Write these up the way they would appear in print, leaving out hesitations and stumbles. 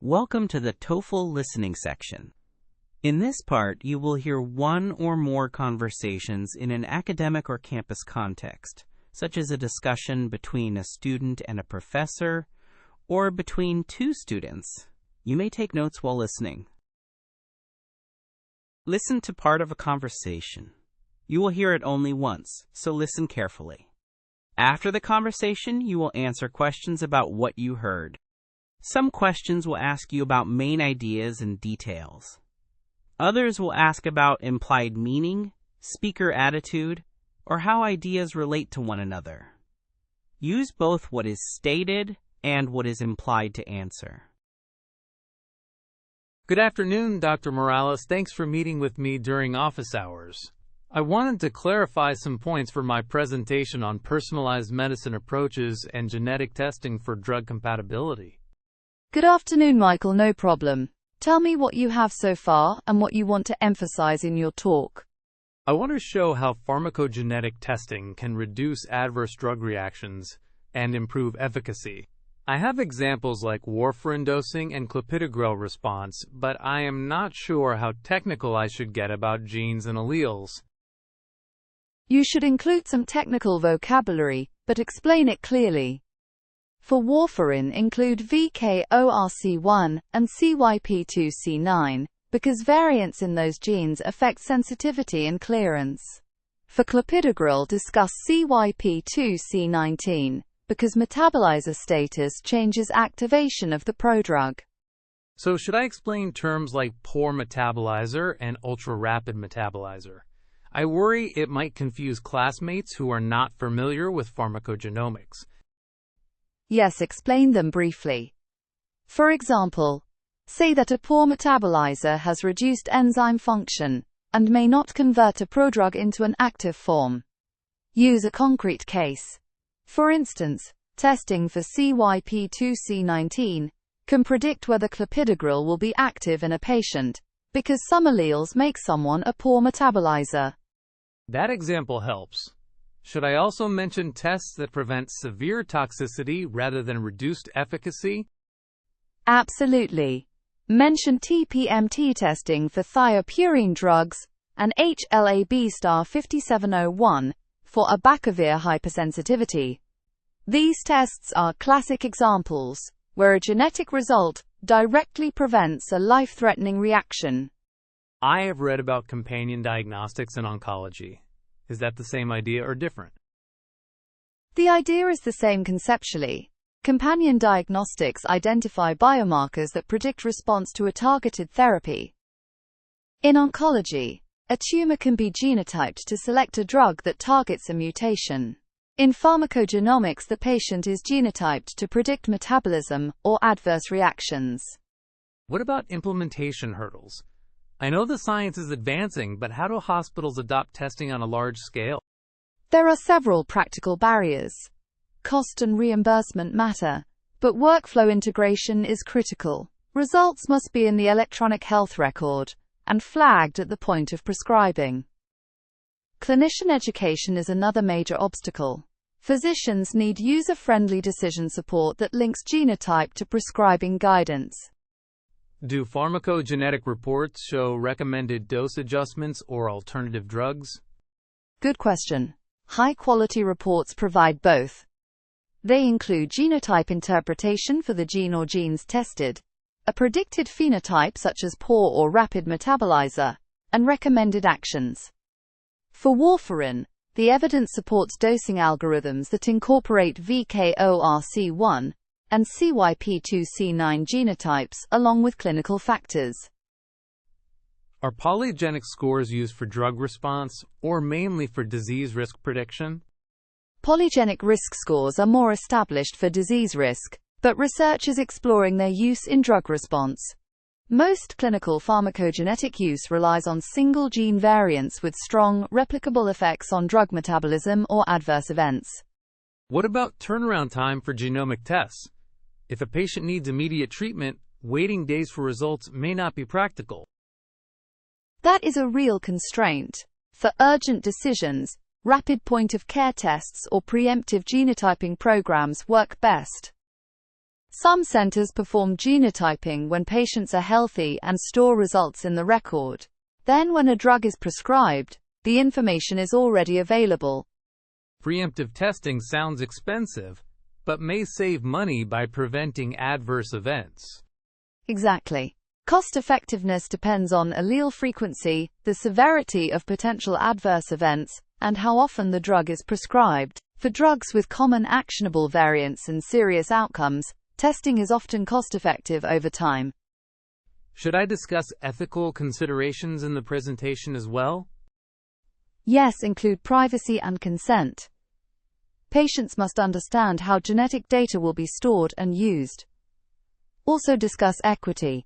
Welcome to the TOEFL Listening section. In this part, you will hear one or more conversations in an academic or campus context, such as a discussion between a student and a professor, or between two students. You may take notes while listening. Listen to part of a conversation. You will hear it only once, so listen carefully. After the conversation, you will answer questions about what you heard. Some questions will ask you about main ideas and details. Others will ask about implied meaning, speaker attitude, or how ideas relate to one another. Use both what is stated and what is implied to answer. Good afternoon, Dr. Morales. Thanks for meeting with me during office hours. I wanted to clarify some points for my presentation on personalized medicine approaches and genetic testing for drug compatibility. Good afternoon, Michael. No problem. Tell me what you have so far and what you want to emphasize in your talk. I want to show how pharmacogenetic testing can reduce adverse drug reactions and improve efficacy. I have examples like warfarin dosing and clopidogrel response, but I am not sure how technical I should get about genes and alleles. You should include some technical vocabulary, but explain it clearly. For warfarin, include VKORC1 and CYP2C9, because variants in those genes affect sensitivity and clearance. For clopidogrel, discuss CYP2C19, because metabolizer status changes activation of the prodrug. So should I explain terms like poor metabolizer and ultra-rapid metabolizer? I worry it might confuse classmates who are not familiar with pharmacogenomics. Yes, explain them briefly. For example, say that a poor metabolizer has reduced enzyme function and may not convert a prodrug into an active form. Use a concrete case. For instance, testing for CYP2C19 can predict whether clopidogrel will be active in a patient, because some alleles make someone a poor metabolizer. That example helps. Should I also mention tests that prevent severe toxicity rather than reduced efficacy? Absolutely. Mention TPMT testing for thiopurine drugs and HLA-B*5701 for abacavir hypersensitivity. These tests are classic examples where a genetic result directly prevents a life-threatening reaction. I have read about companion diagnostics in oncology. Is that the same idea or different? The idea is the same conceptually. Companion diagnostics identify biomarkers that predict response to a targeted therapy. In oncology, a tumor can be genotyped to select a drug that targets a mutation. In pharmacogenomics, the patient is genotyped to predict metabolism or adverse reactions. What about implementation hurdles? I know the science is advancing, but how do hospitals adopt testing on a large scale? There are several practical barriers. Cost and reimbursement matter, but workflow integration is critical. Results must be in the electronic health record and flagged at the point of prescribing. Clinician education is another major obstacle. Physicians need user-friendly decision support that links genotype to prescribing guidance. Do pharmacogenetic reports show recommended dose adjustments or alternative drugs? Good question. High-quality reports provide both. They include genotype interpretation for the gene or genes tested, a predicted phenotype such as poor or rapid metabolizer, and recommended actions. For warfarin, the evidence supports dosing algorithms that incorporate VKORC1 and CYP2C9 genotypes along with clinical factors. Are polygenic scores used for drug response or mainly for disease risk prediction? Polygenic risk scores are more established for disease risk, but research is exploring their use in drug response. Most clinical pharmacogenetic use relies on single gene variants with strong, replicable effects on drug metabolism or adverse events. What about turnaround time for genomic tests? If a patient needs immediate treatment, waiting days for results may not be practical. That is a real constraint. For urgent decisions, rapid point-of-care tests or preemptive genotyping programs work best. Some centers perform genotyping when patients are healthy and store results in the record. Then when a drug is prescribed, the information is already available. Preemptive testing sounds expensive, but may save money by preventing adverse events. Exactly. Cost effectiveness depends on allele frequency, the severity of potential adverse events, and how often the drug is prescribed. For drugs with common actionable variants and serious outcomes, testing is often cost-effective over time. Should I discuss ethical considerations in the presentation as well? Yes, include privacy and consent. Patients must understand how genetic data will be stored and used. Also discuss equity.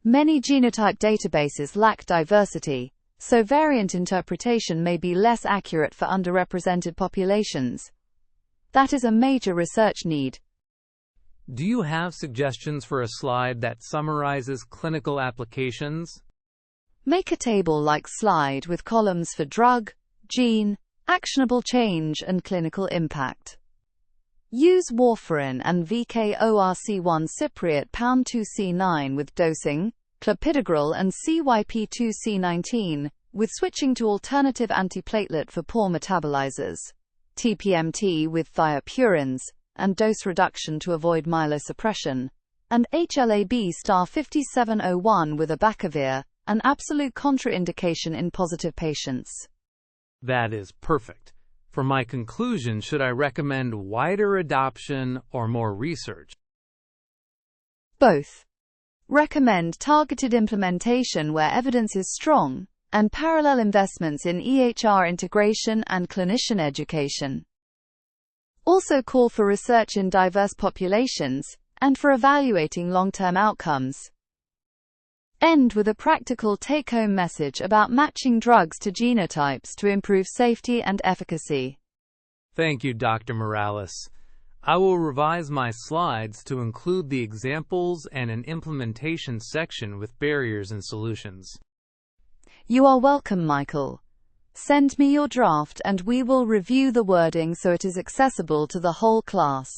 Many genotype databases lack diversity, so variant interpretation may be less accurate for underrepresented populations. That is a major research need. Do you have suggestions for a slide that summarizes clinical applications? Make a table-like slide with columns for drug, gene, actionable change and clinical impact. Use warfarin and VKORC1 cypriot pound2C9 with dosing, clopidogrel and CYP2C19, with switching to alternative antiplatelet for poor metabolizers, TPMT with thiopurines, and dose reduction to avoid myelosuppression, and HLA-B*5701 with abacavir, an absolute contraindication in positive patients. That is perfect. For my conclusion, should I recommend wider adoption or more research? Both. Recommend targeted implementation where evidence is strong, and parallel investments in EHR integration and clinician education. Also call for research in diverse populations, and for evaluating long-term outcomes. End with a practical take-home message about matching drugs to genotypes to improve safety and efficacy. Thank you, Dr. Morales. I will revise my slides to include the examples and an implementation section with barriers and solutions. You are welcome, Michael. Send me your draft and we will review the wording so it is accessible to the whole class.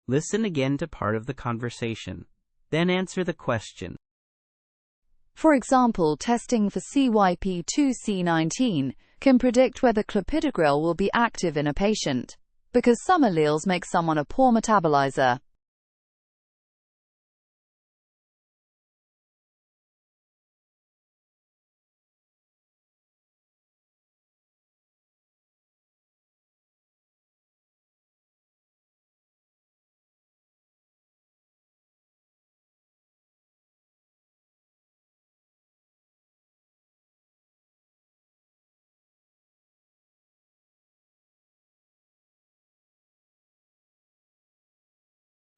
Listen again to part of the conversation, then answer the question. For example, testing for CYP2C19 can predict whether clopidogrel will be active in a patient, because some alleles make someone a poor metabolizer.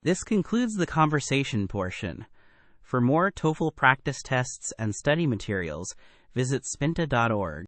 This concludes the conversation portion. For more TOEFL practice tests and study materials, visit Spinta.org.